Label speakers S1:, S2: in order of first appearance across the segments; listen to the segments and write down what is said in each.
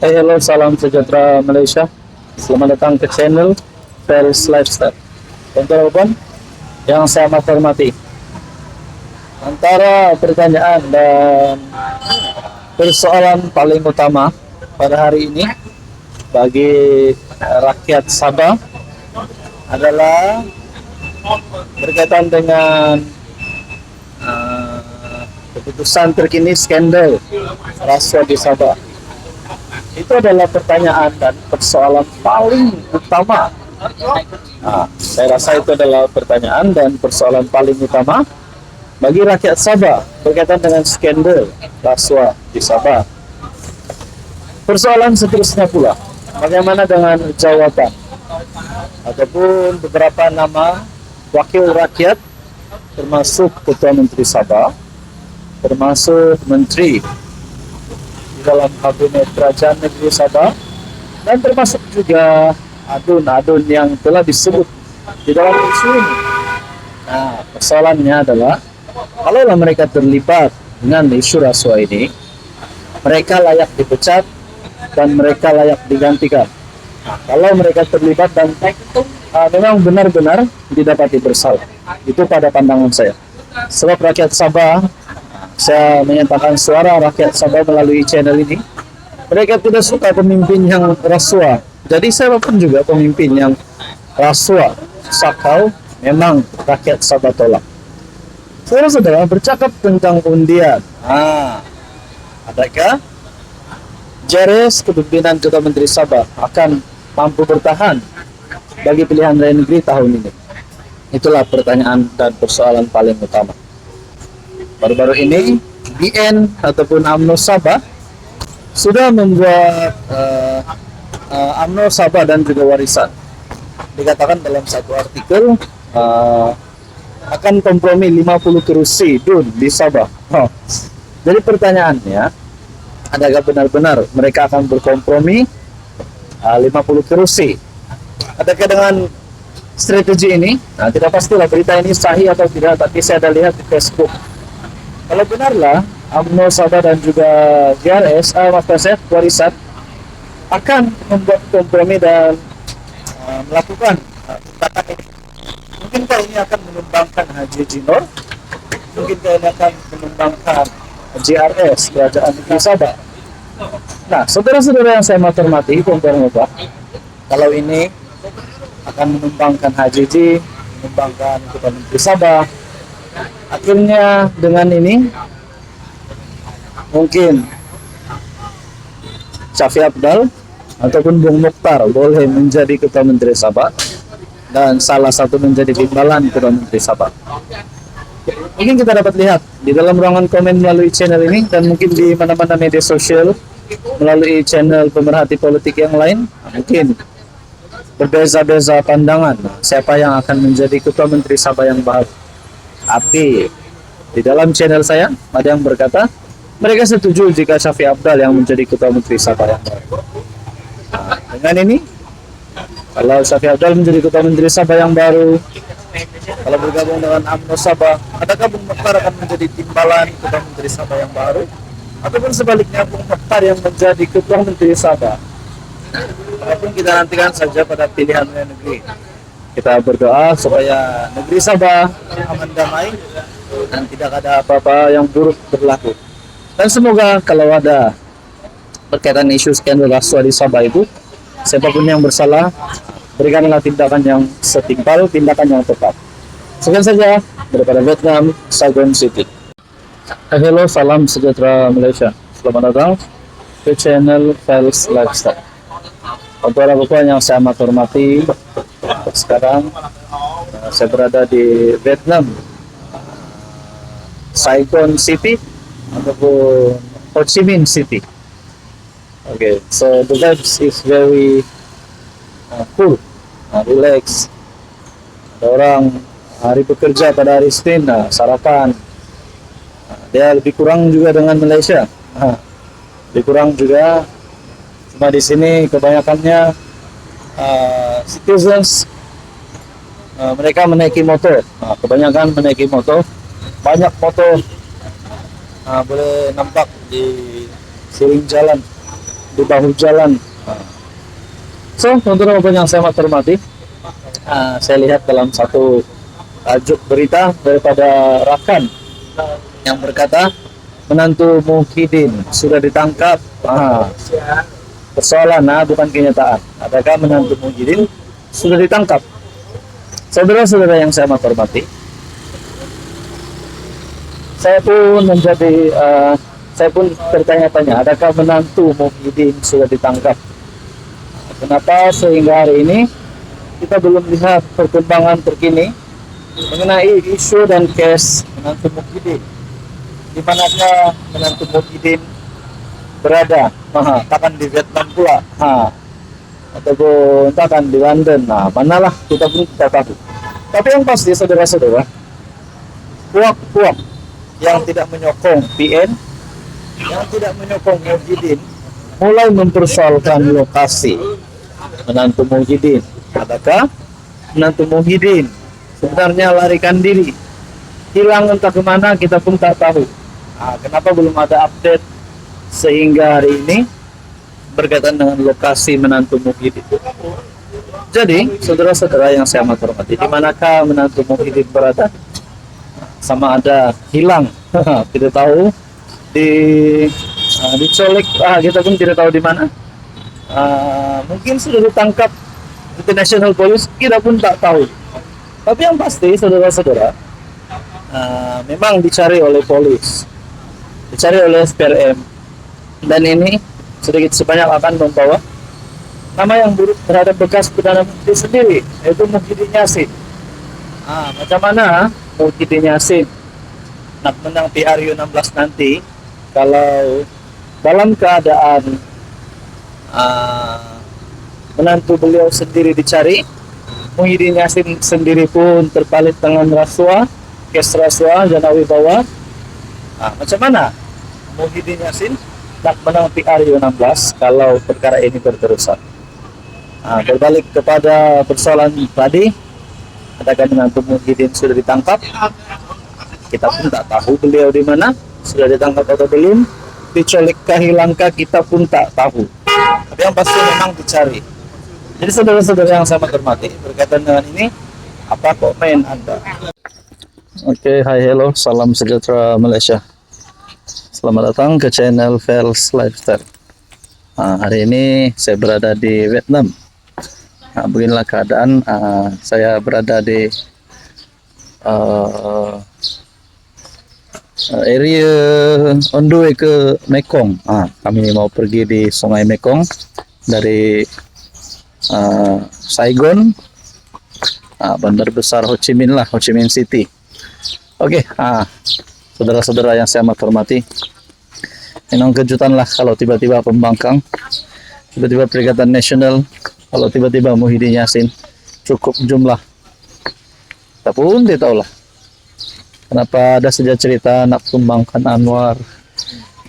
S1: Hello, salam sejahtera Malaysia. Selamat datang ke channel Fels Lifestyle. Teman-teman yang saya amat hormati, antara pertanyaan dan persoalan paling utama pada hari ini bagi rakyat Sabah adalah berkaitan dengan keputusan terkini skandal rasuah di Sabah. Itu adalah pertanyaan dan persoalan paling utama. Saya rasa itu adalah pertanyaan dan persoalan paling utama bagi rakyat Sabah berkaitan dengan skandal rasuah di Sabah. Persoalan seterusnya pula, bagaimana dengan jawatan ataupun beberapa nama wakil rakyat, termasuk Ketua Menteri Sabah, termasuk Menteri dalam Kabinet Kerajaan Negeri Sabah, dan termasuk juga adun-adun yang telah disebut di dalam isu ini. Nah, persoalannya adalah kalaulah mereka terlibat dengan isu rasuah ini, mereka layak dipecat dan mereka layak digantikan. Nah, kalau mereka terlibat dan memang benar-benar didapati bersalah, itu pada pandangan saya. Sebab rakyat Sabah, saya menyatakan suara rakyat Sabah melalui channel ini, mereka tidak suka pemimpin yang rasuah. Jadi saya pun juga pemimpin yang rasuah, sakau, memang rakyat Sabah tolak. Saudara-saudara, bercakap tentang undian. Adakah Jares kepemimpinan Ketua Menteri Sabah akan mampu bertahan bagi pilihan raya negeri tahun ini? Itulah pertanyaan dan persoalan paling utama. Baru-baru ini BN ataupun UMNO Sabah sudah membuat UMNO Sabah dan juga warisan. Dikatakan dalam satu artikel akan kompromi 50 kursi DUN di Sabah. Jadi pertanyaannya, adakah benar-benar mereka akan berkompromi 50 kursi? Adakah dengan strategi ini? Nah, tidak pastilah berita ini sahih atau tidak, tapi saya ada lihat di Facebook. Kalau benarlah UMNO Sabah dan juga JRS, warisan akan membuat kompromi dan melakukan tindakan ini. Mungkinkah ini akan menumbangkan Haji Jinor? Mungkinkah ini akan menumbangkan JRS, Kerajaan Negeri Sabah? Nah, saudara-saudara yang saya hormati, Bapak, kalau ini akan menumbangkan HJJ, menumbangkan Ketua Menteri Sabah, akhirnya dengan ini mungkin Syafi Abdal ataupun Bung Mokhtar boleh menjadi Ketua Menteri Sabah dan salah satu menjadi timbalan Ketua Menteri Sabah. Mungkin kita dapat lihat di dalam ruangan komen melalui channel ini, dan mungkin di mana-mana media sosial melalui channel pemerhati politik yang lain, mungkin berbeza-beza pandangan siapa yang akan menjadi Ketua Menteri Sabah yang baru. Tapi di dalam channel saya ada yang berkata mereka setuju jika Syafi Abdal yang menjadi Ketua Menteri Sabah yang baru. Nah, dengan ini, kalau Syafi Abdal menjadi Ketua Menteri Sabah yang baru, kalau bergabung dengan UMNO Sabah, adakah Bung Mokhtar akan menjadi timbalan Ketua Menteri Sabah yang baru, ataupun sebaliknya Bung Mokhtar yang menjadi Ketua Menteri Sabah? Apapun kita nantikan saja pada pilihan negeri. Kita berdoa supaya negeri Sabah aman damai dan tidak ada apa-apa yang buruk berlaku. Dan semoga kalau ada berkaitan isu skandal rasuah di Sabah itu, siapapun yang bersalah, berikanlah tindakan yang setimpal, tindakan yang tepat. Sekian saja daripada Vietnam, Saigon City. Hello, salam sejahtera Malaysia. Selamat datang ke channel Fels Lifestyle. Bapak-bapak yang saya amat hormati, sekarang saya berada di Vietnam, Saigon City ataupun Ho Chi Minh City. Okay, so the vibes is very cool, relax. Ada orang hari bekerja pada hari Senin, sarapan. Dia lebih kurang juga dengan Malaysia, lebih kurang juga. Cuma di sini kebanyakannya citizens, mereka menaiki motor. Kebanyakan menaiki motor, banyak motor boleh nampak di sering jalan di bahu jalan. So, teman-teman yang saya hormati, saya lihat dalam satu tajuk berita daripada Rakan yang berkata menantu Muhyiddin sudah ditangkap. Persoalan, bukan kenyataan. Adakah menantu Muhyiddin sudah ditangkap? Saudara-saudara yang saya hormati, saya pun bertanya-tanya, adakah menantu Muhyiddin sudah ditangkap? Kenapa sehingga hari ini kita belum lihat perkembangan terkini mengenai isu dan case menantu Muhyiddin? Di manakah menantu Muhyiddin berada? Takkan di Vietnam pula, ataupun takkan di London. Manalah kita pun tidak tahu. Tapi yang pasti, saudara-saudara, puak-puak yang tidak menyokong PN, yang tidak menyokong Muhyiddin, mulai mempersoalkan lokasi menantu Muhyiddin. Adakah menantu Muhyiddin sebenarnya larikan diri, hilang entah kemana, kita pun tak tahu. Kenapa belum ada update sehingga hari ini berkaitan dengan lokasi menantu Muhyiddin? Jadi, saudara-saudara yang saya hormati, di manakah menantu Muhyiddin berada? Sama ada hilang, tidak tahu, diculik, kita pun tidak tahu di mana. Mungkin sudah ditangkap International Police, kita pun tak tahu. Tapi yang pasti, saudara-saudara, memang dicari oleh polis, dicari oleh SPRM, dan ini sedikit sebanyak akan membawa nama yang buruk terhadap bekas Perdana Menteri sendiri, yaitu Muhyiddin Yassin. Macam mana Muhyiddin Yassin nak menang PRU 16 nanti kalau dalam keadaan menantu beliau sendiri dicari, Muhyiddin Yassin sendiri pun terpalit dengan rasuah, kes rasuah dan wibawa. Macam mana Muhyiddin Yassin nak menang PRU 16 kalau perkara ini berterusan? Berbalik kepada persoalan tadi, adakah menantu Muhyiddin sudah ditangkap? Kita pun tak tahu beliau di mana, sudah ditangkap atau belum, diculikkah, hilangkah, kita pun tak tahu. Tapi yang pasti memang dicari. Jadi saudara-saudara yang saya hormati, berkaitan dengan ini, apa komen Anda? Oke, hi, hello, salam sejahtera Malaysia. Selamat datang ke channel Fels Lifestyle. Hari ini saya berada di Vietnam. Beginilah keadaan, saya berada di area on the way ke Mekong. Kami mau pergi di Sungai Mekong dari Saigon, bandar besar Ho Chi Minh lah, Ho Chi Minh City. Oke, saudara-saudara yang saya hormati, memang kejutan lah kalau tiba-tiba pembangkang, tiba-tiba Perikatan Nasional, kalau tiba-tiba Muhyiddin Yassin cukup jumlah. Kita pun tidak tahu lah. Kenapa ada saja cerita nak tumbangkan Anwar,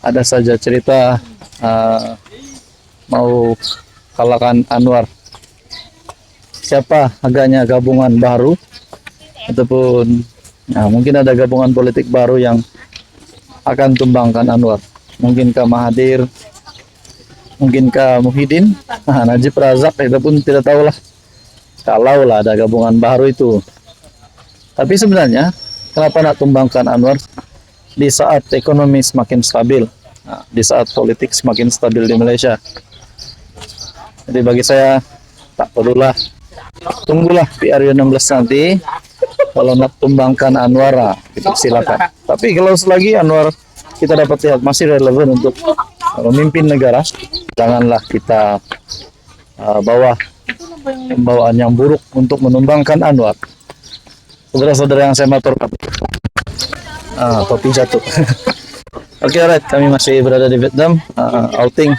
S1: ada saja cerita mau kalahkan Anwar. Siapa agaknya gabungan baru, ataupun mungkin ada gabungan politik baru yang akan tumbangkan Anwar. Mungkinkah Mahathir, mungkinkah Muhyiddin, Najib Razak, kita pun tidak tahu lah. Kalau lah ada gabungan baru itu. Tapi sebenarnya kenapa nak tumbangkan Anwar di saat ekonomi semakin stabil, di saat politik semakin stabil di Malaysia? Jadi bagi saya tak perlulah, tunggulah PRU 16 nanti. Kalau nak tumbangkan Anwar, itu silakan. Tapi kalau selagi Anwar kita dapat lihat masih relevan untuk memimpin negara, janganlah kita bawa pembawaan yang buruk untuk menumbangkan Anwar. Saudara-saudara yang saya hormati, topi jatuh. Oke, alright, kami masih berada di Vietnam, outing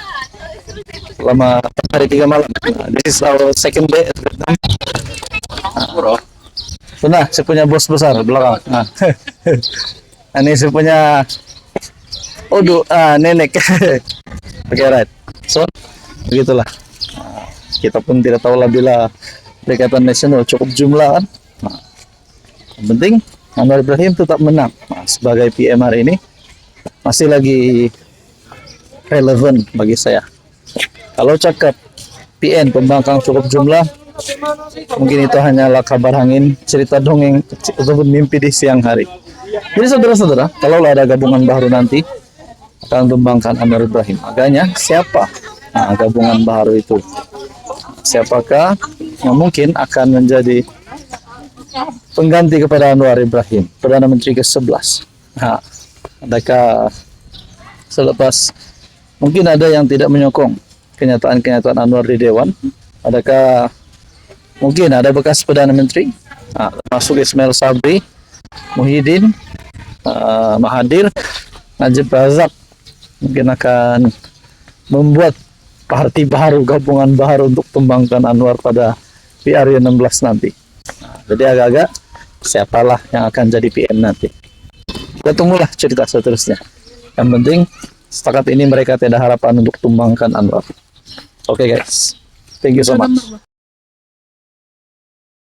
S1: selama hari 3 malam. This is our second day at Vietnam. Nah, saya punya bos besar belakang. Ini saya punya nenek. Oke, alright. So, begitulah. Kita pun tidak tahu lah bila Perikatan Nasional cukup jumlah kan. Yang penting Anwar Ibrahim tetap menang. Sebagai PM hari ini masih lagi relevan bagi saya. Kalau cakap PN pembangkang cukup jumlah, mungkin itu hanyalah kabar angin, cerita dongeng ataupun mimpi di siang hari. Jadi saudara-saudara, kalau ada gabungan baru nanti akan tumbangkan Anwar Ibrahim. Agaknya siapa gabungan baru itu? Siapakah yang mungkin akan menjadi pengganti kepada Anwar Ibrahim, Perdana Menteri ke-11? Nah, adakah selepas mungkin ada yang tidak menyokong kenyataan-kenyataan Anwar di Dewan? Adakah mungkin ada bekas Perdana Menteri, masuk Ismail Sabri, Muhyiddin, Mahathir, Najib Razak, mungkin akan membuat parti baru, gabungan baru untuk tumbangkan Anwar pada PRY 16 nanti. Jadi agak-agak siapalah yang akan jadi PM nanti. Kita tunggulah cerita seterusnya. Yang penting setakat ini mereka tidak harapan untuk tumbangkan Anwar. Oke guys, thank you so much.